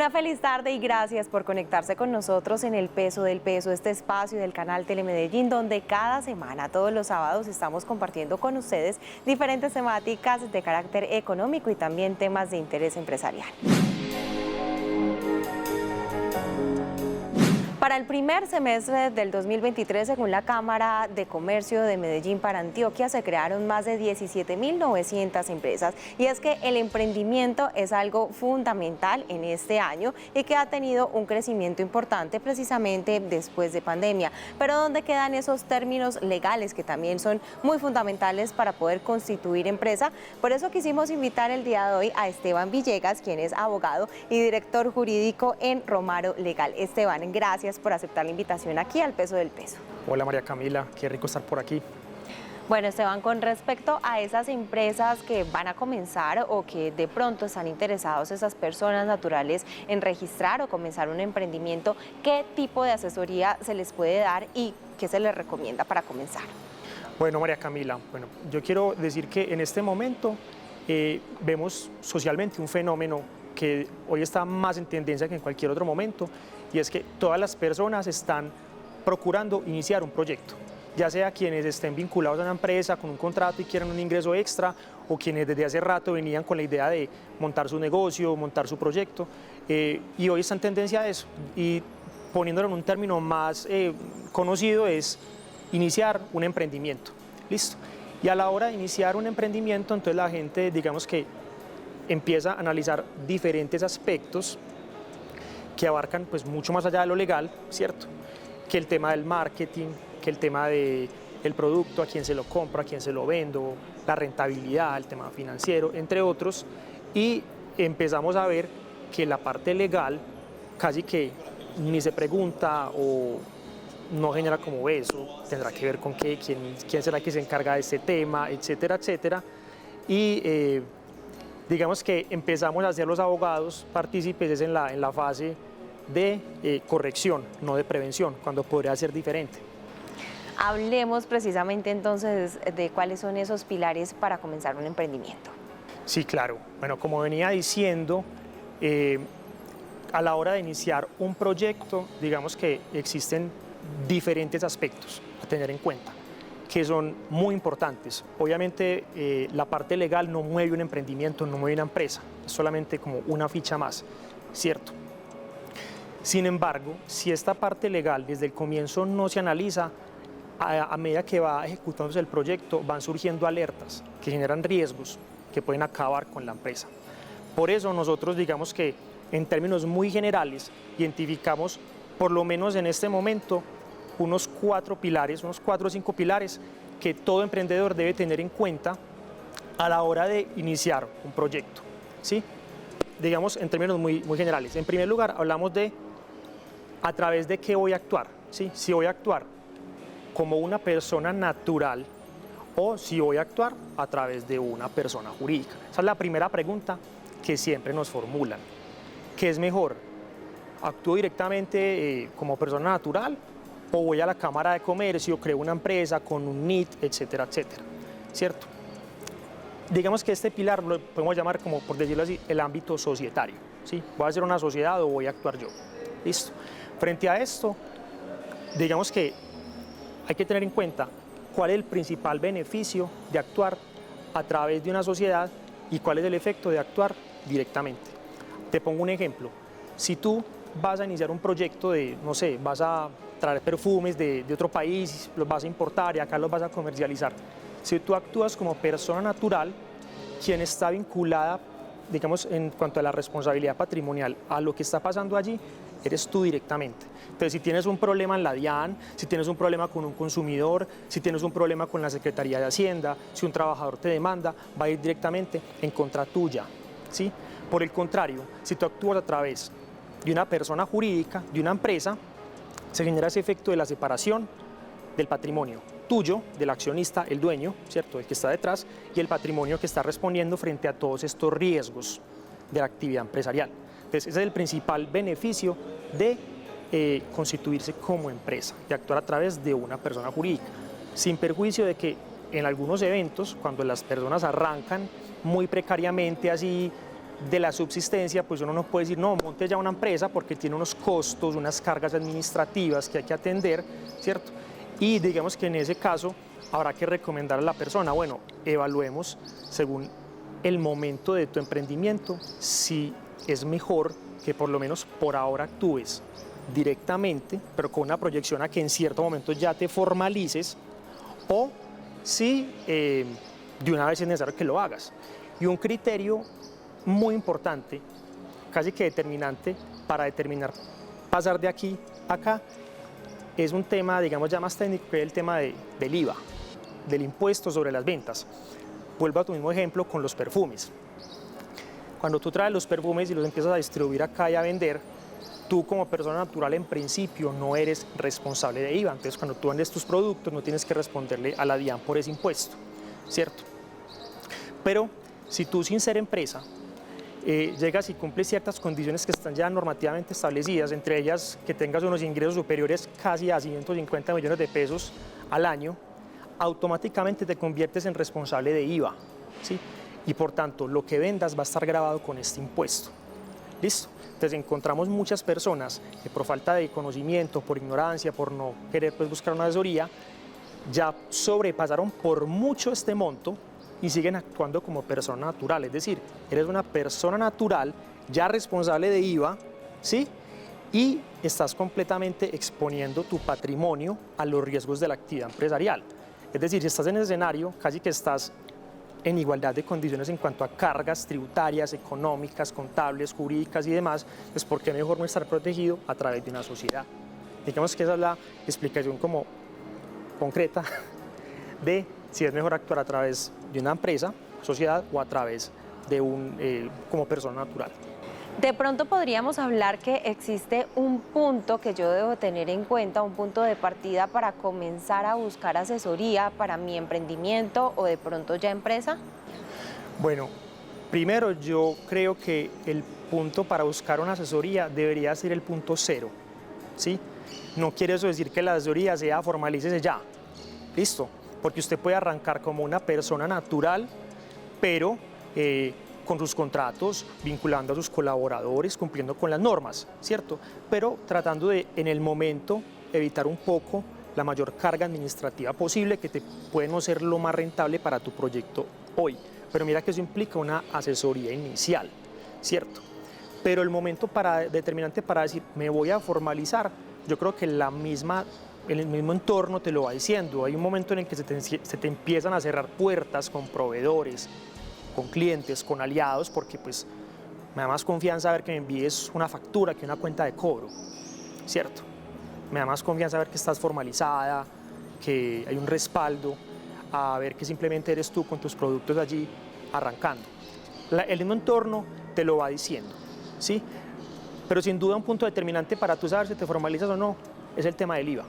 Una feliz tarde y gracias por conectarse con nosotros en El Peso del Peso, este espacio del canal Telemedellín, donde cada semana, todos los sábados, estamos compartiendo con ustedes diferentes temáticas de carácter económico y también temas de interés empresarial. Para el primer semestre del 2023, según la Cámara de Comercio de Medellín para Antioquia, se crearon más de 17.900 empresas. Y es que el emprendimiento es algo fundamental en este año y que ha tenido un crecimiento importante precisamente después de pandemia. Pero ¿dónde quedan esos términos legales que también son muy fundamentales para poder constituir empresa? Por eso quisimos invitar el día de hoy a Esteban Villegas, quien es abogado y director jurídico en Romaro Legal. Esteban, gracias por aceptar la invitación aquí al Peso del Peso. Hola María Camila, qué rico estar por aquí. Bueno, Esteban, con respecto a esas empresas que van a comenzar o que de pronto están interesados esas personas naturales en registrar o comenzar un emprendimiento, ¿qué tipo de asesoría se les puede dar y qué se les recomienda para comenzar? Bueno, María Camila, yo quiero decir que en este momento vemos socialmente un fenómeno que hoy está más en tendencia que en cualquier otro momento, y es que todas las personas están procurando iniciar un proyecto, ya sea quienes estén vinculados a una empresa con un contrato y quieran un ingreso extra, o quienes desde hace rato venían con la idea de montar su negocio, montar su proyecto, y hoy está en tendencia a eso, y poniéndolo en un término más conocido es iniciar un emprendimiento, listo. Y a la hora de iniciar un emprendimiento, entonces la gente, digamos que empieza a analizar diferentes aspectos que abarcan pues mucho más allá de lo legal, ¿cierto? Que el tema del marketing, que el tema del producto, a quién se lo compro, a quién se lo vendo, la rentabilidad, el tema financiero, entre otros, y empezamos a ver que la parte legal casi que ni se pregunta o no genera como eso, tendrá que ver con quién será que se encarga de este tema, etcétera, etcétera, y digamos que empezamos a ser los abogados partícipes en la fase de corrección, no de prevención, cuando podría ser diferente. Hablemos precisamente entonces de cuáles son esos pilares para comenzar un emprendimiento. Sí, claro. Bueno, como venía diciendo, a la hora de iniciar un proyecto, digamos que existen diferentes aspectos a tener en cuenta, que son muy importantes. Obviamente la parte legal no mueve un emprendimiento, no mueve una empresa, es solamente como una ficha más, ¿cierto? Sin embargo, si esta parte legal desde el comienzo no se analiza, a medida que va ejecutándose el proyecto van surgiendo alertas que generan riesgos que pueden acabar con la empresa. Por eso nosotros digamos que en términos muy generales identificamos por lo menos en este momento unos 4 o 5 pilares que todo emprendedor debe tener en cuenta a la hora de iniciar un proyecto, ¿sí? Digamos en términos muy generales. En primer lugar, hablamos de a través de qué voy a actuar, ¿sí? Si voy a actuar como una persona natural o si voy a actuar a través de una persona jurídica. Esa es la primera pregunta que siempre nos formulan. ¿Qué es mejor? ¿Actúo directamente como persona natural o voy a la Cámara de Comercio, creo una empresa con un NIT, etcétera, etcétera? ¿Cierto? Digamos que este pilar lo podemos llamar, como por decirlo así, el ámbito societario, ¿sí? ¿Voy a hacer una sociedad o voy a actuar yo? Listo. Frente a esto, digamos que hay que tener en cuenta cuál es el principal beneficio de actuar a través de una sociedad y cuál es el efecto de actuar directamente. Te pongo un ejemplo. Si tú vas a iniciar un proyecto de, no sé, vas a traer perfumes de otro país, los vas a importar y acá los vas a comercializar. Si tú actúas como persona natural, quien está vinculada, digamos, en cuanto a la responsabilidad patrimonial, a lo que está pasando allí, eres tú directamente. Entonces, si tienes un problema en la DIAN, si tienes un problema con un consumidor, si tienes un problema con la Secretaría de Hacienda, si un trabajador te demanda, va a ir directamente en contra tuya, ¿sí? Por el contrario, si tú actúas a través de una persona jurídica, de una empresa, se genera ese efecto de la separación del patrimonio tuyo, del accionista, el dueño, ¿cierto?, el que está detrás, y el patrimonio que está respondiendo frente a todos estos riesgos de la actividad empresarial. Entonces, ese es el principal beneficio de constituirse como empresa, de actuar a través de una persona jurídica, sin perjuicio de que en algunos eventos, cuando las personas arrancan muy precariamente así, de la subsistencia, pues uno no puede decir, no, monte ya una empresa porque tiene unos costos, unas cargas administrativas que hay que atender, ¿cierto? Y digamos que en ese caso habrá que recomendar a la persona, bueno, evaluemos según el momento de tu emprendimiento si es mejor que por lo menos por ahora actúes directamente, pero con una proyección a que en cierto momento ya te formalices, o si de una vez es necesario que lo hagas. Y un criterio muy importante, casi que determinante para determinar pasar de aquí a acá, es un tema, digamos, ya más técnico, que es el tema del IVA, del impuesto sobre las ventas. Vuelvo a tu mismo ejemplo con los perfumes. Cuando tú traes los perfumes y los empiezas a distribuir acá y a vender, tú como persona natural en principio no eres responsable de IVA. Entonces cuando tú vendes tus productos no tienes que responderle a la DIAN por ese impuesto, ¿cierto? Pero si tú sin ser empresa llegas y cumples ciertas condiciones que están ya normativamente establecidas, entre ellas que tengas unos ingresos superiores casi a 150 millones de pesos al año, automáticamente te conviertes en responsable de IVA, ¿sí? Y por tanto lo que vendas va a estar grabado con este impuesto. ¿Listo? Entonces encontramos muchas personas que por falta de conocimiento, por ignorancia, por no querer pues, buscar una asesoría, ya sobrepasaron por mucho este monto y siguen actuando como persona natural. Es decir, eres una persona natural ya responsable de IVA, ¿sí? Y estás completamente exponiendo tu patrimonio a los riesgos de la actividad empresarial. Es decir, si estás en el escenario, casi que estás en igualdad de condiciones en cuanto a cargas tributarias, económicas, contables, jurídicas y demás, pues ¿por qué mejor no estar protegido a través de una sociedad? Digamos que esa es la explicación como concreta de si es mejor actuar a través de una empresa, sociedad o a través de como persona natural. De pronto podríamos hablar que existe un punto que yo debo tener en cuenta, un punto de partida para comenzar a buscar asesoría para mi emprendimiento o de pronto ya empresa. Bueno, primero yo creo que el punto para buscar una asesoría debería ser el punto cero, ¿sí? No quiere eso decir que la asesoría sea formalícese ya, listo, porque usted puede arrancar como una persona natural, pero con sus contratos, vinculando a sus colaboradores, cumpliendo con las normas, ¿cierto? Pero tratando de, en el momento, evitar un poco la mayor carga administrativa posible que te puede no ser lo más rentable para tu proyecto hoy. Pero mira que eso implica una asesoría inicial, ¿cierto? Pero el momento determinante para decir, me voy a formalizar, yo creo que el mismo entorno te lo va diciendo. Hay un momento en el que se te empiezan a cerrar puertas con proveedores, con clientes, con aliados, porque pues me da más confianza ver que me envíes una factura que una cuenta de cobro, ¿cierto? Me da más confianza ver que estás formalizada, que hay un respaldo, a ver que simplemente eres tú con tus productos allí arrancando. El mismo entorno te lo va diciendo, ¿sí? Pero sin duda un punto determinante para tú saber si te formalizas o no es el tema del IVA.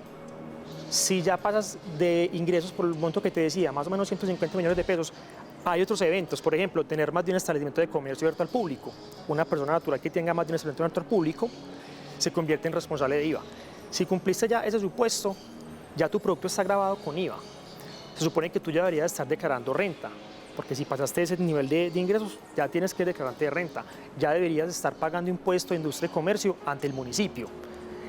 Si ya pasas de ingresos por el monto que te decía, más o menos 150 millones de pesos, hay otros eventos, por ejemplo, tener más de un establecimiento de comercio abierto al público. Una persona natural que tenga más de un establecimiento abierto al público se convierte en responsable de IVA. Si cumpliste ya ese supuesto, ya tu producto está grabado con IVA. Se supone que tú ya deberías estar declarando renta, porque si pasaste ese nivel de ingresos, ya tienes que declararte de renta. Ya deberías estar pagando impuesto de industria y comercio ante el municipio.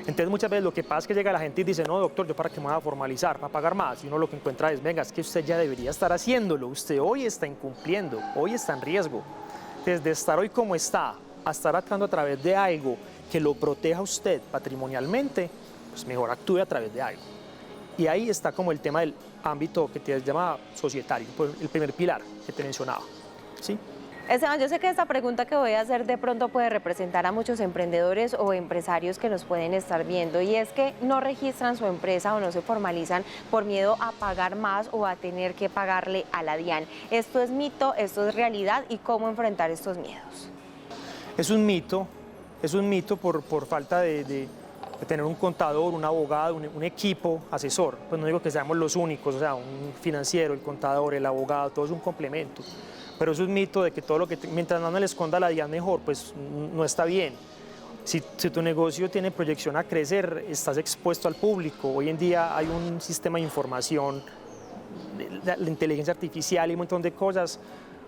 Entonces muchas veces lo que pasa es que llega la gente y dice, no doctor, ¿yo para qué me voy a formalizar? ¿Para pagar más? Y uno lo que encuentra es, venga, es que usted ya debería estar haciéndolo, usted hoy está incumpliendo, hoy está en riesgo. Desde estar hoy como está, a estar actuando a través de algo que lo proteja a usted patrimonialmente, pues mejor actúe a través de algo. Y ahí está como el tema del ámbito que te llama societario, el primer pilar que te mencionaba, ¿sí? Esteban, yo sé que esta pregunta que voy a hacer de pronto puede representar a muchos emprendedores o empresarios que nos pueden estar viendo, y es que no registran su empresa o no se formalizan por miedo a pagar más o a tener que pagarle a la DIAN. ¿Esto es mito, esto es realidad, y cómo enfrentar estos miedos? Es un mito por falta de tener un contador, un abogado, un equipo asesor. Pues no digo que seamos los únicos, o sea, un financiero, el contador, el abogado, todo es un complemento. Pero es un mito de que todo lo que, mientras no le esconda la DIAN mejor, pues no está bien. Si tu negocio tiene proyección a crecer, estás expuesto al público. Hoy en día hay un sistema de información, la inteligencia artificial y un montón de cosas.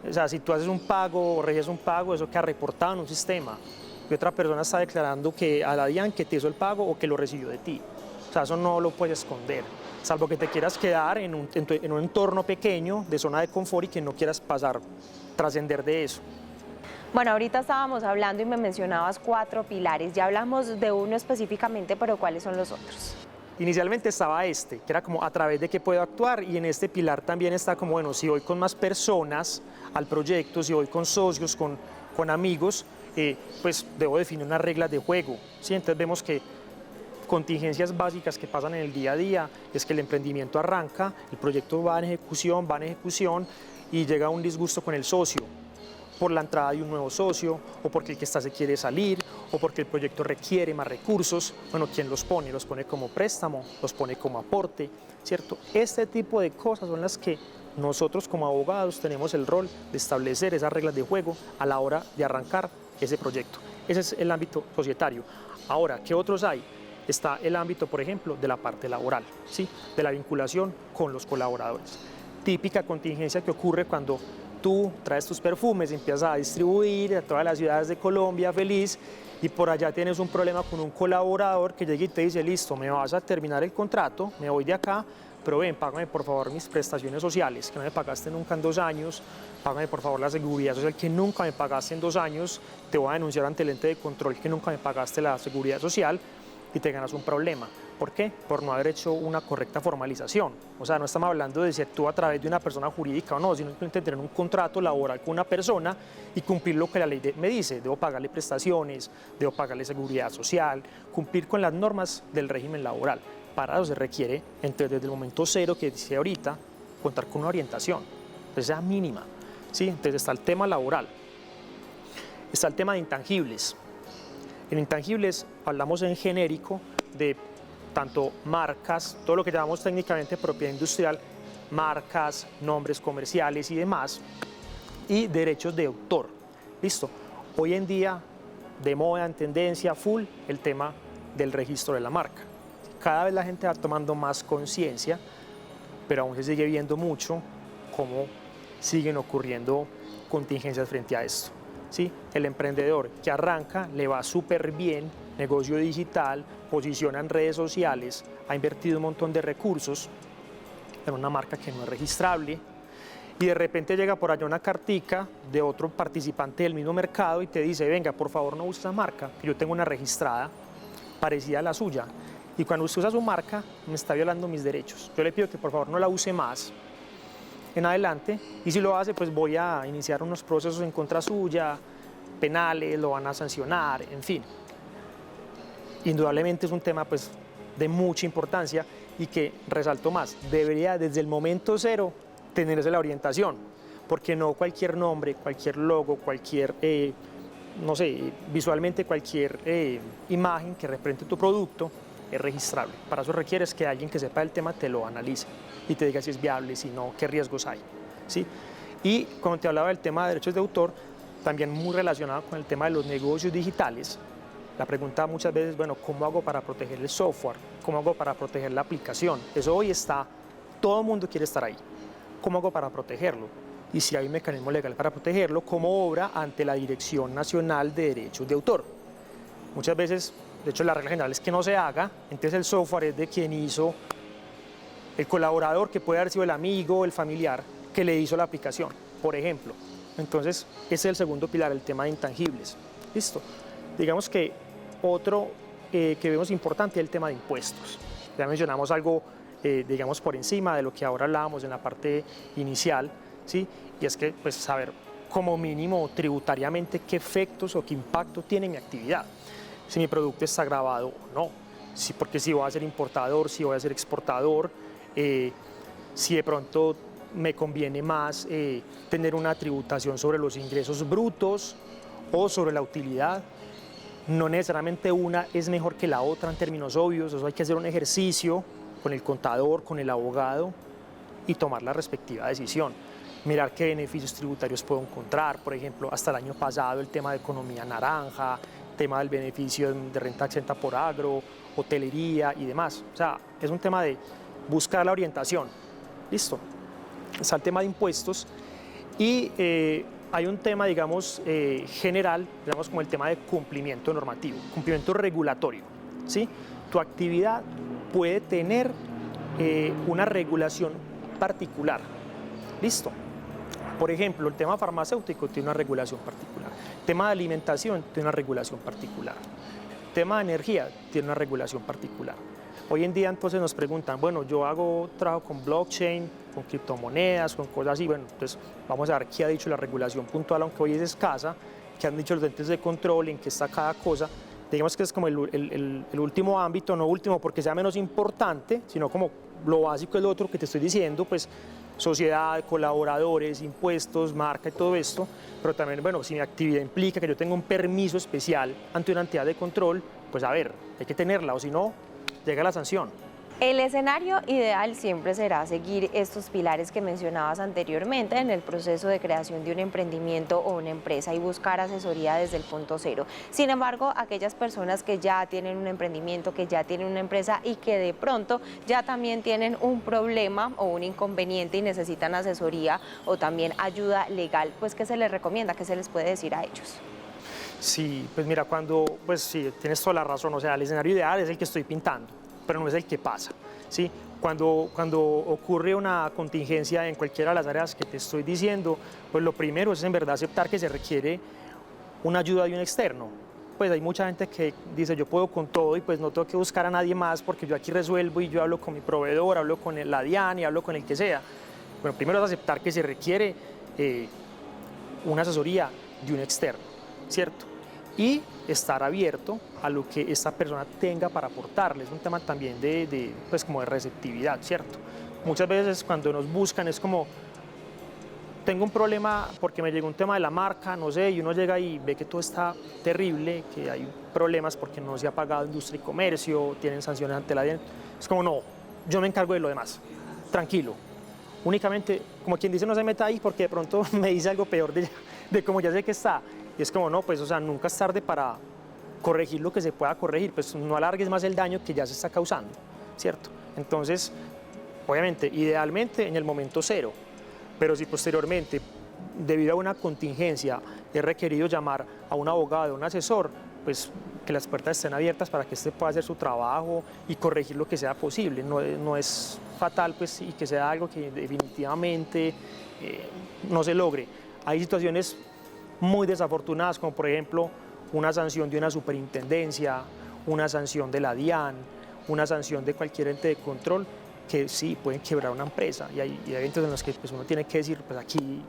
O sea, si tú haces un pago o recibes un pago, eso queda reportado en un sistema. Y otra persona está declarando que a la DIAN que te hizo el pago o que lo recibió de ti. O sea, eso no lo puedes esconder, salvo que te quieras quedar en un entorno pequeño de zona de confort y que no quieras trascender de eso. Bueno, ahorita estábamos hablando y me mencionabas 4 pilares. Ya hablamos de uno específicamente, pero ¿cuáles son los otros? Inicialmente estaba que era como a través de qué puedo actuar, y en este pilar también está como, bueno, si voy con más personas al proyecto, si voy con socios, con amigos, pues debo definir unas reglas de juego, ¿sí? Entonces vemos que contingencias básicas que pasan en el día a día es que el emprendimiento arranca, el proyecto va en ejecución y llega un disgusto con el socio por la entrada de un nuevo socio, o porque el que está se quiere salir, o porque el proyecto requiere más recursos. Bueno, ¿quién los pone? Los pone como préstamo, los pone como aporte, ¿cierto? Este tipo de cosas son las que nosotros como abogados tenemos el rol de establecer esas reglas de juego a la hora de arrancar ese proyecto. Ese es el ámbito societario. Ahora, ¿qué otros hay? Está el ámbito, por ejemplo, de la parte laboral, ¿sí? De la vinculación con los colaboradores. Típica contingencia que ocurre cuando tú traes tus perfumes, empiezas a distribuir a todas las ciudades de Colombia feliz, y por allá tienes un problema con un colaborador que llega y te dice, listo, me vas a terminar el contrato, me voy de acá, pero ven, págame por favor mis prestaciones sociales, que no me pagaste nunca en 2 años, págame por favor la seguridad social que nunca me pagaste en 2 años, te voy a denunciar ante el ente de control que nunca me pagaste la seguridad social, y te ganas un problema. ¿Por qué? Por no haber hecho una correcta formalización. O sea, no estamos hablando de si actúa a través de una persona jurídica o no, sino simplemente tener un contrato laboral con una persona y cumplir lo que la ley me dice. Debo pagarle prestaciones, debo pagarle seguridad social, cumplir con las normas del régimen laboral. Para eso se requiere, entonces, desde el momento cero que dice ahorita, contar con una orientación, entonces sea mínima, ¿sí? Entonces está el tema laboral, está el tema de intangibles. En intangibles hablamos en genérico de tanto marcas, todo lo que llamamos técnicamente propiedad industrial, marcas, nombres comerciales y demás, y derechos de autor. Listo. Hoy en día, de moda, en tendencia, full, el tema del registro de la marca. Cada vez la gente va tomando más conciencia, pero aún se sigue viendo mucho cómo siguen ocurriendo contingencias frente a esto. ¿Sí? El emprendedor que arranca le va súper bien, negocio digital, posiciona en redes sociales, ha invertido un montón de recursos en una marca que no es registrable, y de repente llega por allá una cartica de otro participante del mismo mercado y te dice, venga, por favor no use esa marca, que yo tengo una registrada parecida a la suya, y cuando usted usa su marca me está violando mis derechos. Yo le pido que por favor no la use más en adelante, y si lo hace, pues voy a iniciar unos procesos en contra suya, penales, lo van a sancionar, en fin. Indudablemente es un tema pues de mucha importancia, y que, resalto más, debería desde el momento cero tenerse la orientación, porque no cualquier nombre, cualquier logo, cualquier, no sé, visualmente cualquier imagen que represente tu producto es registrable. Para eso requieres que alguien que sepa del tema te lo analice y te diga si es viable, si no, qué riesgos hay, ¿sí? Y cuando te hablaba del tema de derechos de autor, también muy relacionado con el tema de los negocios digitales, la pregunta muchas veces, bueno, ¿cómo hago para proteger el software? ¿Cómo hago para proteger la aplicación? Eso hoy está, todo el mundo quiere estar ahí. ¿Cómo hago para protegerlo? Y si hay un mecanismo legal para protegerlo, ¿cómo obra ante la Dirección Nacional de Derechos de Autor? Muchas veces, de hecho, la regla general es que no se haga, entonces el software es de quien hizo, el colaborador, que puede haber sido el amigo, el familiar, que le hizo la aplicación, por ejemplo. Entonces, ese es el segundo pilar, el tema de intangibles. Listo. Digamos que otro que vemos importante es el tema de impuestos. Ya mencionamos algo, digamos, por encima de lo que ahora hablábamos en la parte inicial, ¿sí? Y es que, pues, saber como mínimo tributariamente qué efectos o qué impacto tiene mi actividad. Si mi producto está gravado o no, porque si voy a ser importador, si voy a ser exportador, si de pronto me conviene más tener una tributación sobre los ingresos brutos o sobre la utilidad. No necesariamente una es mejor que la otra en términos obvios, eso hay que hacer un ejercicio con el contador, con el abogado, y tomar la respectiva decisión. Mirar qué beneficios tributarios puedo encontrar, por ejemplo, hasta el año pasado el tema de economía naranja, tema del beneficio de renta exenta por agro, hotelería y demás. O sea, es un tema de buscar la orientación. Listo. Está el tema de impuestos, Y hay un tema, digamos, general, digamos, como el tema de cumplimiento normativo, cumplimiento regulatorio, ¿sí? Tu actividad puede tener una regulación particular, ¿listo? Por ejemplo, el tema farmacéutico tiene una regulación particular, el tema de alimentación tiene una regulación particular, el tema de energía tiene una regulación particular. Hoy en día entonces nos preguntan, bueno, yo trabajo con blockchain, con criptomonedas, con cosas así, bueno, entonces vamos a ver qué ha dicho la regulación puntual, aunque hoy es escasa, qué han dicho los entes de control, en qué está cada cosa. Digamos que es como el último ámbito, no último porque sea menos importante, sino como lo básico es lo otro que te estoy diciendo, pues sociedad, colaboradores, impuestos, marca y todo esto, pero también, bueno, si mi actividad implica que yo tenga un permiso especial ante una entidad de control, pues a ver, hay que tenerla, o si no, llega la sanción. El escenario ideal siempre será seguir estos pilares que mencionabas anteriormente en el proceso de creación de un emprendimiento o una empresa y buscar asesoría desde el punto cero. Sin embargo, aquellas personas que ya tienen un emprendimiento, que ya tienen una empresa y que de pronto ya también tienen un problema o un inconveniente y necesitan asesoría o también ayuda legal, pues ¿qué se les recomienda? ¿Qué se les puede decir a ellos? Sí, pues mira, pues sí, tienes toda la razón, o sea, el escenario ideal es el que estoy pintando, pero no es el que pasa, ¿sí? Cuando ocurre una contingencia en cualquiera de las áreas que te estoy diciendo, pues lo primero es en verdad aceptar que se requiere una ayuda de un externo. Pues hay mucha gente que dice, yo puedo con todo y pues no tengo que buscar a nadie más porque yo aquí resuelvo y yo hablo con mi proveedor, hablo con la DIAN y hablo con el que sea. Bueno, primero es aceptar que se requiere una asesoría de un externo, ¿cierto? Y estar abierto a lo que esta persona tenga para aportarle. Es un tema también pues como de receptividad, ¿cierto? Muchas veces cuando nos buscan es como, tengo un problema porque me llegó un tema de la marca, no sé, y uno llega y ve que todo está terrible, que hay problemas porque no se ha pagado industria y comercio, tienen sanciones ante la DIAN. Es como, no, yo me encargo de lo demás, tranquilo. Únicamente, como quien dice, no se meta ahí porque de pronto me dice algo peor de como ya sé que está. Y es como, no, pues, o sea, nunca es tarde para corregir lo que se pueda corregir, pues no alargues más el daño que ya se está causando, ¿cierto? Entonces, obviamente, idealmente en el momento cero, pero si posteriormente, debido a una contingencia, es requerido llamar a un abogado, a un asesor, pues que las puertas estén abiertas para que éste pueda hacer su trabajo y corregir lo que sea posible. No es fatal, pues, y que sea algo que definitivamente no se logre. Hay situaciones muy desafortunadas, como por ejemplo una sanción de una superintendencia, una sanción de la DIAN, una sanción de cualquier ente de control, que sí pueden quebrar una empresa. Y hay eventos en los que pues, uno tiene que decir, pues aquí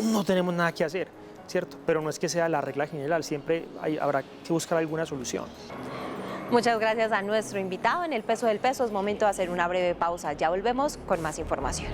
no tenemos nada que hacer, ¿cierto? Pero no es que sea la regla general, siempre habrá que buscar alguna solución. Muchas gracias a nuestro invitado en El Peso del Peso. Es momento de hacer una breve pausa. Ya volvemos con más información.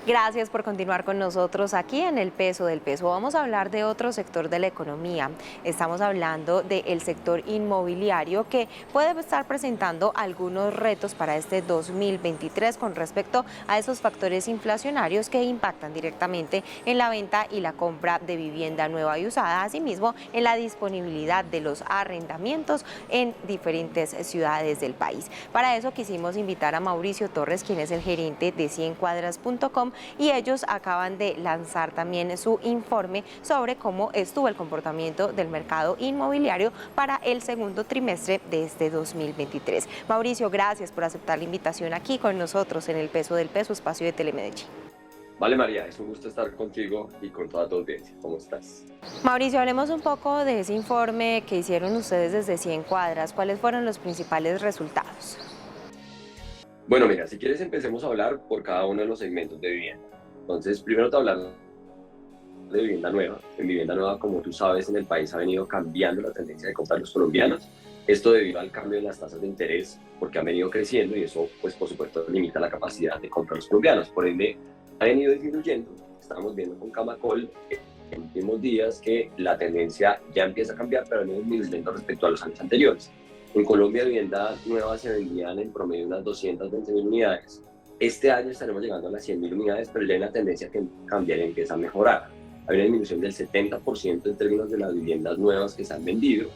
Gracias por continuar con nosotros aquí en El Peso del Peso. Vamos a hablar de otro sector de la economía. Estamos hablando del sector inmobiliario que puede estar presentando algunos retos para este 2023 con respecto a esos factores inflacionarios que impactan directamente en la venta y la compra de vivienda nueva y usada, asimismo en la disponibilidad de los arrendamientos en diferentes ciudades del país. Para eso quisimos invitar a Mauricio Torres, quien es el gerente de 100cuadras.com, y ellos acaban de lanzar también su informe sobre cómo estuvo el comportamiento del mercado inmobiliario para el segundo trimestre de este 2023. Mauricio, gracias por aceptar la invitación aquí con nosotros en El Peso del Peso, espacio de Telemedellín. Vale, María, es un gusto estar contigo y con toda tu audiencia. ¿Cómo estás? Mauricio, hablemos un poco de ese informe que hicieron ustedes desde 100 Cuadras. ¿Cuáles fueron los principales resultados? Bueno, mira, si quieres empecemos a hablar por cada uno de los segmentos de vivienda. Entonces, primero te hablar de vivienda nueva. En vivienda nueva, como tú sabes, en el país ha venido cambiando la tendencia de comprar los colombianos. Esto debido al cambio en las tasas de interés, porque han venido creciendo y eso, pues, por supuesto, limita la capacidad de comprar los colombianos. Por ende, ha venido disminuyendo. Estamos viendo con Camacol en últimos días que la tendencia ya empieza a cambiar, pero no es disminuyendo respecto a los años anteriores. En Colombia, vivienda nueva se vendían en promedio unas 220.000 unidades. Este año estaremos llegando a las 100.000 unidades, pero ya hay una tendencia que cambiar y empieza a mejorar. Hay una disminución del 70% en términos de las viviendas nuevas que se han vendido,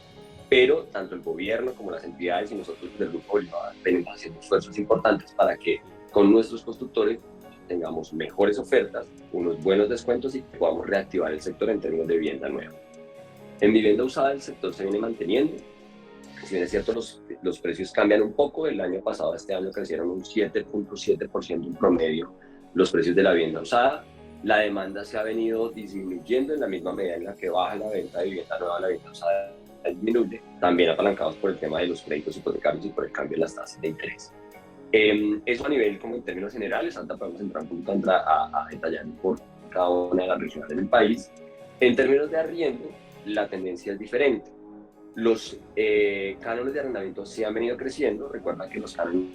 pero tanto el gobierno como las entidades y nosotros del Grupo Bolívar venimos haciendo esfuerzos importantes para que con nuestros constructores tengamos mejores ofertas, unos buenos descuentos y que podamos reactivar el sector en términos de vivienda nueva. En vivienda usada el sector se viene manteniendo. Si bien es cierto, los precios cambian un poco. El año pasado, este año crecieron un 7.7% en promedio los precios de la vivienda usada. La demanda se ha venido disminuyendo en la misma medida en la que baja la venta de vivienda nueva, la vivienda usada disminuye, también apalancados por el tema de los créditos hipotecarios y por el cambio de las tasas de interés. Eso a nivel como en términos generales. Ahorita podemos entrar un poquito a detallar por cada una de las regiones del país. En términos de arriendo, la tendencia es diferente. Los cánones de arrendamiento sí han venido creciendo. Recuerda que los cánones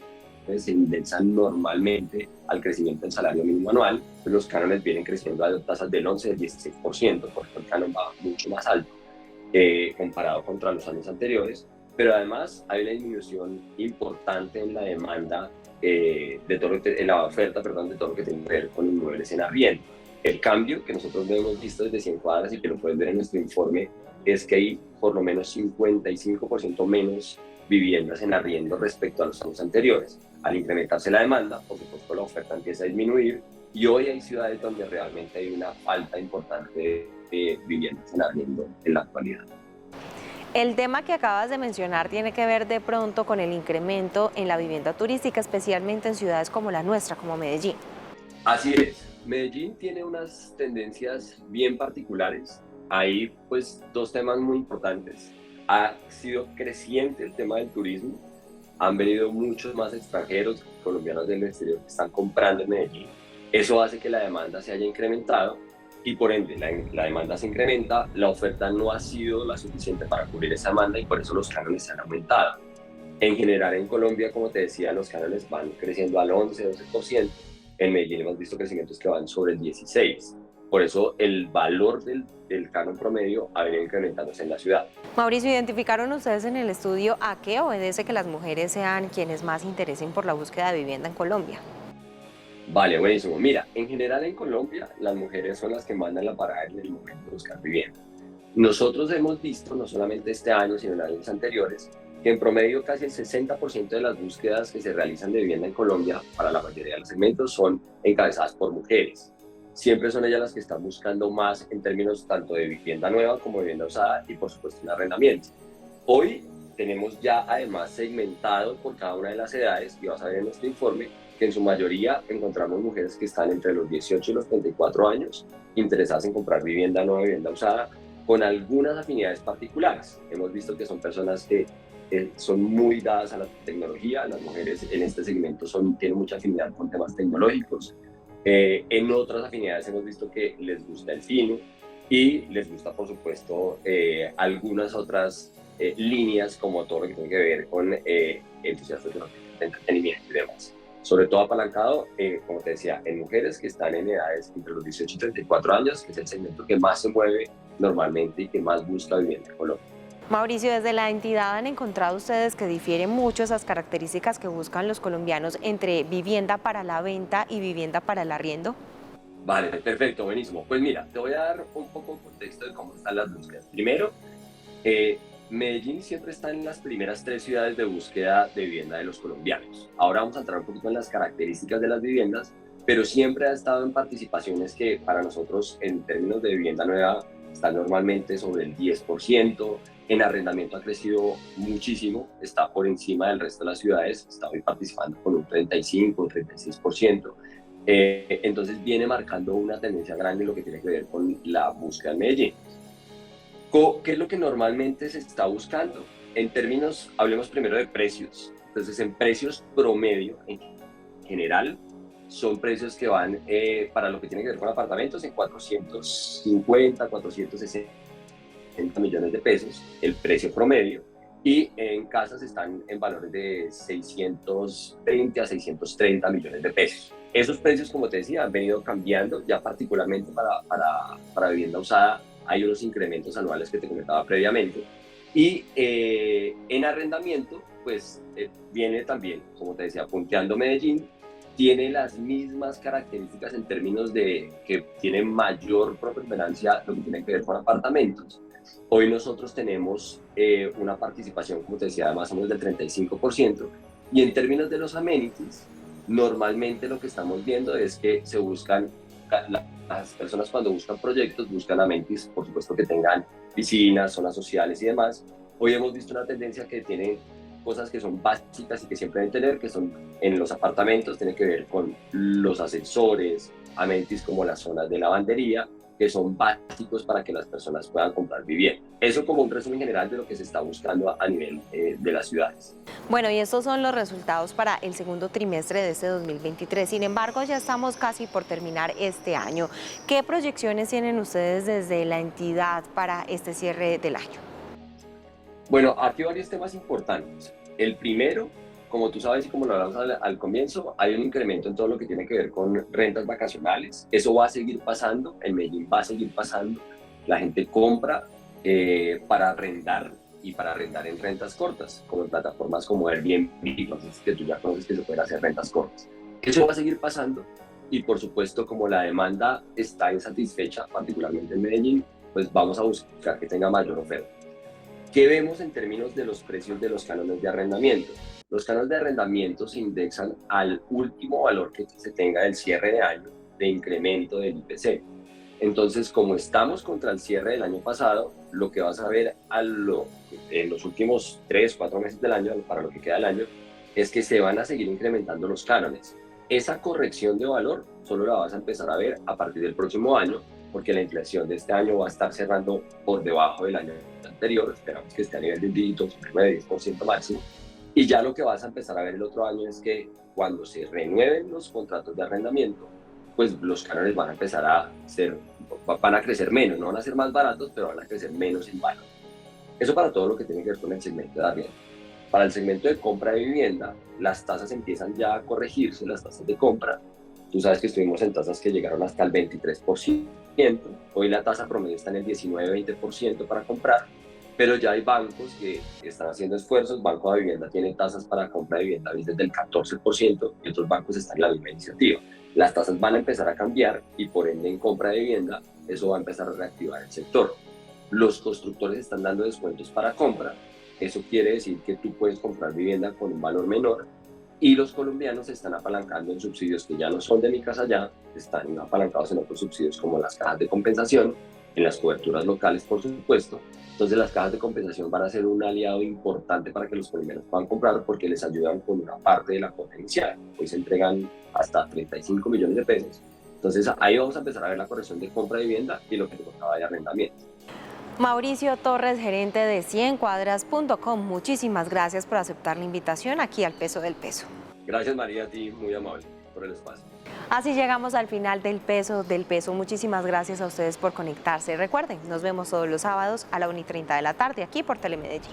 se indexan normalmente al crecimiento del salario mínimo anual. Pues los cánones vienen creciendo a tasas del 11, del 16%, por eso el canon va mucho más alto comparado contra los años anteriores. Pero además hay una disminución importante en la demanda, de todo en la oferta, perdón, de todo lo que tiene que ver con inmuebles en arriendo. El cambio que nosotros hemos visto desde 100 cuadras y que lo pueden ver en nuestro informe es que hay por lo menos 55% menos viviendas en arriendo respecto a los años anteriores. Al incrementarse la demanda, por supuesto la oferta empieza a disminuir y hoy hay ciudades donde realmente hay una falta importante de viviendas en arriendo en la actualidad. El tema que acabas de mencionar tiene que ver de pronto con el incremento en la vivienda turística, especialmente en ciudades como la nuestra, como Medellín. Así es. Medellín tiene unas tendencias bien particulares. Hay pues dos temas muy importantes. Ha sido creciente el tema del turismo. Han venido muchos más extranjeros, colombianos del exterior, que están comprando en Medellín. Eso hace que la demanda se haya incrementado y por ende la demanda se incrementa, la oferta no ha sido la suficiente para cubrir esa demanda y por eso los cánones se han aumentado. En general en Colombia, como te decía, los cánones van creciendo al 11-12%. En Medellín hemos visto crecimientos que van sobre el 16%. Por eso el valor del canon promedio ha venido incrementándose en la ciudad. Mauricio, ¿identificaron ustedes en el estudio a qué obedece que las mujeres sean quienes más interesen por la búsqueda de vivienda en Colombia? Vale, buenísimo. Mira, en general en Colombia las mujeres son las que mandan la parada en el momento de buscar vivienda. Nosotros hemos visto, no solamente este año, sino en años anteriores, que en promedio casi el 60% de las búsquedas que se realizan de vivienda en Colombia para la mayoría de los segmentos son encabezadas por mujeres. Siempre son ellas las que están buscando más en términos tanto de vivienda nueva como de vivienda usada y por supuesto en arrendamiento. Hoy tenemos ya además segmentado por cada una de las edades, y vas a ver en nuestro informe que en su mayoría encontramos mujeres que están entre los 18 y los 34 años interesadas en comprar vivienda nueva, vivienda usada, con algunas afinidades particulares. Hemos visto que son personas que son muy dadas a la tecnología. Las mujeres en este segmento tienen mucha afinidad con temas tecnológicos. En otras afinidades hemos visto que les gusta el cine y les gusta, por supuesto, algunas otras líneas como todo lo que tiene que ver con entusiastas de entretenimiento y demás. Sobre todo apalancado, como te decía, en mujeres que están en edades entre los 18 y 34 años, que es el segmento que más se mueve normalmente y que más busca vivienda en Colombia. Mauricio, desde la entidad han encontrado ustedes que difieren mucho esas características que buscan los colombianos entre vivienda para la venta y vivienda para el arriendo. Vale, perfecto, buenísimo. Pues mira, te voy a dar un poco de contexto de cómo están las búsquedas. Primero, Medellín siempre está en las primeras 3 ciudades de búsqueda de vivienda de los colombianos. Ahora vamos a entrar un poquito en las características de las viviendas, pero siempre ha estado en participaciones que para nosotros en términos de vivienda nueva están normalmente sobre el 10%. En arrendamiento ha crecido muchísimo, está por encima del resto de las ciudades, está hoy participando con un 35 o 36%. Entonces viene marcando una tendencia grande en lo que tiene que ver con la búsqueda en Medellín. ¿Qué es lo que normalmente se está buscando? En términos, hablemos primero de precios. Entonces, en precios promedio, en general, son precios que van para lo que tiene que ver con apartamentos en 450, 460 millones de pesos, el precio promedio, y en casas están en valores de 620 a 630 millones de pesos. Esos precios, como te decía, han venido cambiando, ya particularmente para vivienda usada hay unos incrementos anuales que te comentaba previamente, y en arrendamiento pues viene también, como te decía, punteando Medellín, tiene las mismas características en términos de que tiene mayor preponderancia lo que tiene que ver con apartamentos. Hoy nosotros tenemos una participación, como te decía, más o menos del 35%, y en términos de los amenities, normalmente lo que estamos viendo es que se buscan, las personas cuando buscan proyectos, buscan amenities, por supuesto que tengan piscinas, zonas sociales y demás. Hoy hemos visto una tendencia que tiene cosas que son básicas y que siempre deben tener, que son en los apartamentos, tiene que ver con los ascensores, amenities como las zonas de lavandería, que son básicos para que las personas puedan comprar vivienda. Eso como un resumen general de lo que se está buscando a nivel de las ciudades. Bueno, y estos son los resultados para el segundo trimestre de este 2023. Sin embargo, ya estamos casi por terminar este año. ¿Qué proyecciones tienen ustedes desde la entidad para este cierre del año? Bueno, aquí hay varios temas importantes. El primero, como tú sabes y como lo hablamos al comienzo, hay un incremento en todo lo que tiene que ver con rentas vacacionales. Eso va a seguir pasando, en Medellín va a seguir pasando. La gente compra para arrendar y para arrendar en rentas cortas, como en plataformas como Airbnb, entonces que tú ya conoces que se pueden hacer rentas cortas. Eso va a seguir pasando y por supuesto como la demanda está insatisfecha, particularmente en Medellín, pues vamos a buscar que tenga mayor oferta. ¿Qué vemos en términos de los precios de los cánones de arrendamiento? Los cánones de arrendamiento se indexan al último valor que se tenga del cierre de año de incremento del IPC. Entonces, como estamos contra el cierre del año pasado, lo que vas a ver en los últimos 3-4 meses del año, para lo que queda del año, es que se van a seguir incrementando los cánones. Esa corrección de valor solo la vas a empezar a ver a partir del próximo año, porque la inflación de este año va a estar cerrando por debajo del año anterior, esperamos que esté a nivel de un dígito, de 10% máximo, y ya lo que vas a empezar a ver el otro año es que cuando se renueven los contratos de arrendamiento, pues los cánones van a empezar van a crecer menos, no van a ser más baratos, pero van a crecer menos en valor. Eso para todo lo que tiene que ver con el segmento de arriendo. Para el segmento de compra de vivienda, las tasas empiezan ya a corregirse, las tasas de compra. Tú sabes que estuvimos en tasas que llegaron hasta el 23%, hoy la tasa promedio está en el 19-20% para comprar, pero ya hay bancos que están haciendo esfuerzos. Banco de Vivienda tiene tasas para compra de vivienda desde el 14% y otros bancos están en la misma iniciativa. Las tasas van a empezar a cambiar y por ende en compra de vivienda eso va a empezar a reactivar el sector. Los constructores están dando descuentos para compra, eso quiere decir que tú puedes comprar vivienda con un valor menor y los colombianos se están apalancando en subsidios que ya no son de Mi Casa Ya, están apalancados en otros subsidios como las cajas de compensación, en las coberturas locales por supuesto. Entonces las cajas de compensación van a ser un aliado importante para que los colombianos puedan comprar porque les ayudan con una parte de la cuota inicial. Hoy se entregan hasta 35 millones de pesos. Entonces ahí vamos a empezar a ver la corrección de compra de vivienda y lo que te contaba de arrendamiento. Mauricio Torres, gerente de 100cuadras.com, muchísimas gracias por aceptar la invitación aquí al Peso del Peso. Gracias María, a ti, muy amable por el espacio. Así llegamos al final del Peso del Peso. Muchísimas gracias a ustedes por conectarse. Recuerden, nos vemos todos los sábados a la 1:30 de la tarde aquí por Telemedellín.